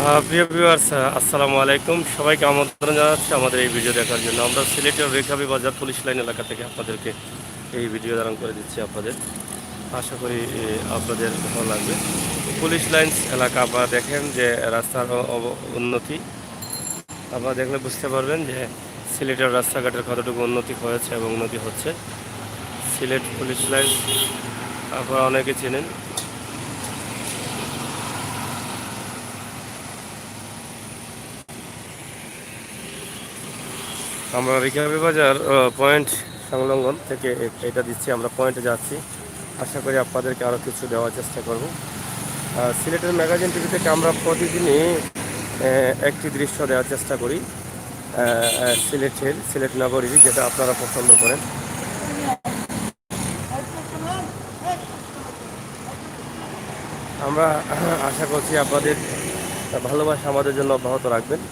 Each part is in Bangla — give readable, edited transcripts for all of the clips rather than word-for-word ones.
প্রিয় ভিউয়ার্স, আসসালামু আলাইকুম। সবাইকে আমন্ত্রণ জানাচ্ছি আমাদের এই ভিডিও দেখার জন্য। আমরা সিলেটের রেখাবি বাজার পুলিশ লাইন এলাকা থেকে আপনাদেরকে এই ভিডিও ধারণ করে দিচ্ছি আপনাদের। আশা করি আপনাদের ভালো লাগবে। পুলিশ লাইন্স এলাকা আপনারা দেখেন যে রাস্তার উন্নতি আপনারা দেখলে বুঝতে পারবেন যে সিলেটের রাস্তাঘাটের কতটুকু উন্নতি হয়েছে এবং উন্নতি হচ্ছে। সিলেট পুলিশ লাইন আপনারা অনেকে চেনেন। আমরা রিকাবি বাজার পয়েন্ট সংলগ্ন থেকে এটা দিচ্ছি, আমরা পয়েন্টে যাচ্ছি। আশা করি আপনাদেরকে আরও কিছু দেওয়ার চেষ্টা করব। সিলেটের ম্যাগাজিন টিভি থেকে আমরা প্রতিদিনই একটি দৃশ্য দেওয়ার চেষ্টা করি সিলেট নগরীর, যেটা আপনারা পছন্দ করেন। আমরা আশা করছি আপনাদের ভালোবাসা আমাদের জন্য অব্যাহত রাখবেন।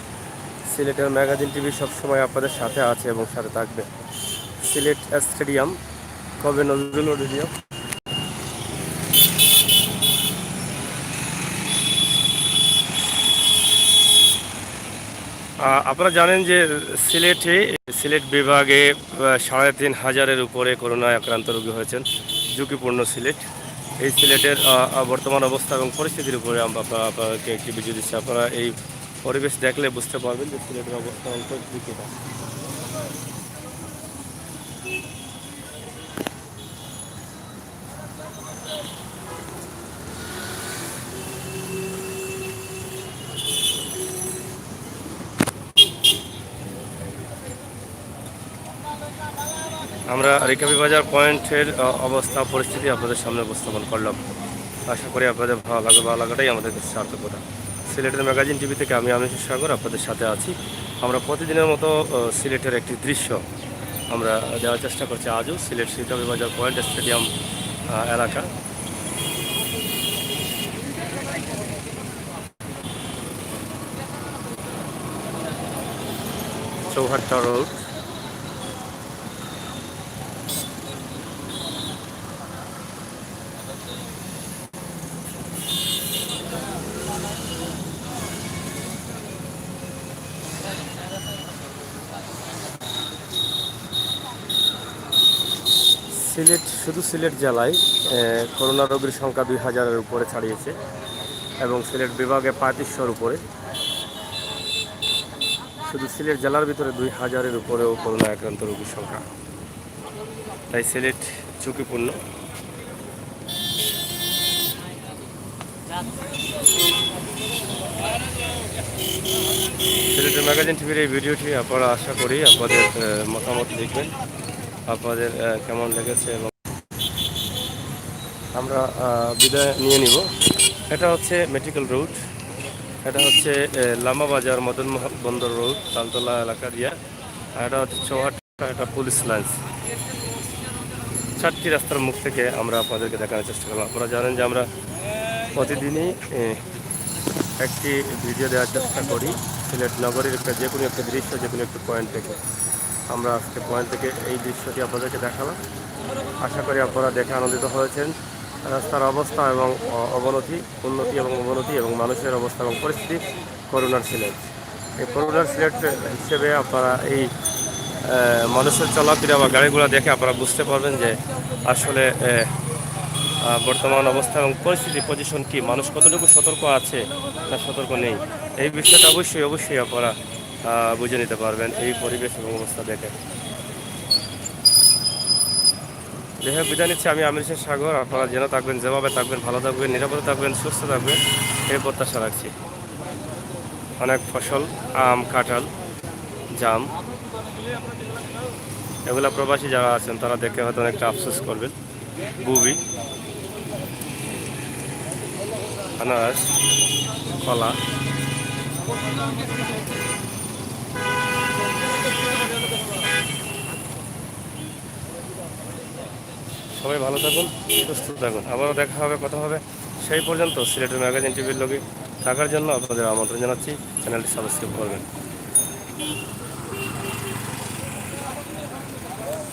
সিলেটের ম্যাগাজিন টিভি সবসময় আপনাদের সাথে আছে এবং সাথে থাকবে। সিলেট স্টেডিয়াম, কবে নজরুল স্টেডিয়াম। আপনারা জানেন যে সিলেট বিভাগে ৩,৫০০-এর উপরে করোনায় আক্রান্ত রোগী হয়েছেন। ঝুঁকিপূর্ণ সিলেট। এই সিলেটের বর্তমান অবস্থা এবং পরিস্থিতির উপরে আমরা আপনাদেরকে একটি ভিডিও দিচ্ছি। আপনারা এই পরিবেশ দেখলে বুঝতে পারবেন যে সিলেটের অবস্থা এবং পরিস্থিতি। আমরা রিকাবি বাজার পয়েন্টের অবস্থা পরিস্থিতি আপনাদের সামনে উপস্থাপন করলাম। আশা করি আপনাদের ভালো লাগাটাই আমাদের কাছে সার্থকতা। সিলেটের ম্যাগাজিন টিভি থেকে আমি আমিনুর সাগর আপনাদের সাথে আছি। আমরা প্রতিদিনের মতো সিলেটের একটি দৃশ্য আমরা দেওয়ার চেষ্টা করছি আজও। সিলেট রিকাবি বাজার পয়েন্ট স্টেডিয়াম এলাকা। চৌহাট্টা রোড। শুধু সিলেট জেলায় করোনা রোগীর সংখ্যা ২,০০০-এর উপরে ছাড়িয়েছে এবং সিলেট বিভাগে ৩৫০০-র উপরে। শুধু সিলেট জেলার ভিতরে ২,০০০-এর উপরেও করোনা আক্রান্ত রোগীর সংখ্যা। তাই সিলেট ঝুঁকিপূর্ণ। সিলেটের ম্যাগাজিন টিভির এই ভিডিওটি আপনারা আশা করি আপনাদের মতামত লিখবেন, আপনাদের কেমন লেগেছে। এবং আমরা বিদায় নিয়ে নিব। এটা হচ্ছে মেডিকেল রোড, এটা হচ্ছে লামা বাজার মদন বন্দর রোড তালতলা এলাকা দিয়া। আর এটা হচ্ছে চৌহাট্টা, এটা পুলিশ লাইন্স। 4টি রাস্তার মুখ থেকে আমরা আপনাদেরকে দেখানোর চেষ্টা করলাম। আপনারা জানেন যে আমরা প্রতিদিনই একটি ভিডিও দেওয়ার চেষ্টা করি সিলেট নগরীর যে কোনো একটা দৃশ্য, যে কোনো একটি পয়েন্ট থেকে। আমরা আজকে পয়েন্ট থেকে এই দৃশ্যটি আপনাদেরকে দেখালাম। আশা করি আপনারা দেখে আনন্দিত হয়েছেন। রাস্তার অবস্থা এবং উন্নতি এবং অবনতি এবং মানুষের অবস্থা এবং পরিস্থিতি করোনার সিলেট। এই করোনার সিলেট হিসেবে আপনারা এই মানুষের চলাফেরা বা গাড়িগুলো দেখে আপনারা বুঝতে পারবেন যে আসলে বর্তমান অবস্থা এবং পরিস্থিতি পজিশন কি, মানুষ কতটুকু সতর্ক আছে না সতর্ক নেই, এই বিষয়টা অবশ্যই আপনারা বুঝে নিতে পারবেন এই পরিবেশ এবং অবস্থা দেখে। যেভাবে বিদায় নিচ্ছি আমি আমিনুর সাগর। আপনারা যেন থাকবেন, যেভাবে থাকবেন, ভালো থাকবেন, নিরাপদে থাকবেন, সুস্থ থাকবেন, এই প্রত্যাশা রাখছি। অনেক ফসল, আম, কাঁঠাল, জাম, এগুলা প্রবাসী যারা আছেন তারা দেখে হয়তো অনেকটা আফসোস করবেন। বুবি, আনারস, কলা। সবাই ভালো থাকুন, সুস্থ থাকুন। আবারও দেখা হবে, কথা হবে। সেই পর্যন্ত সিলেটের ম্যাগাজিন টিভির লগে থাকার জন্য আপনাদের আমন্ত্রণ জানাচ্ছি। চ্যানেলটি সাবস্ক্রাইব করবেন।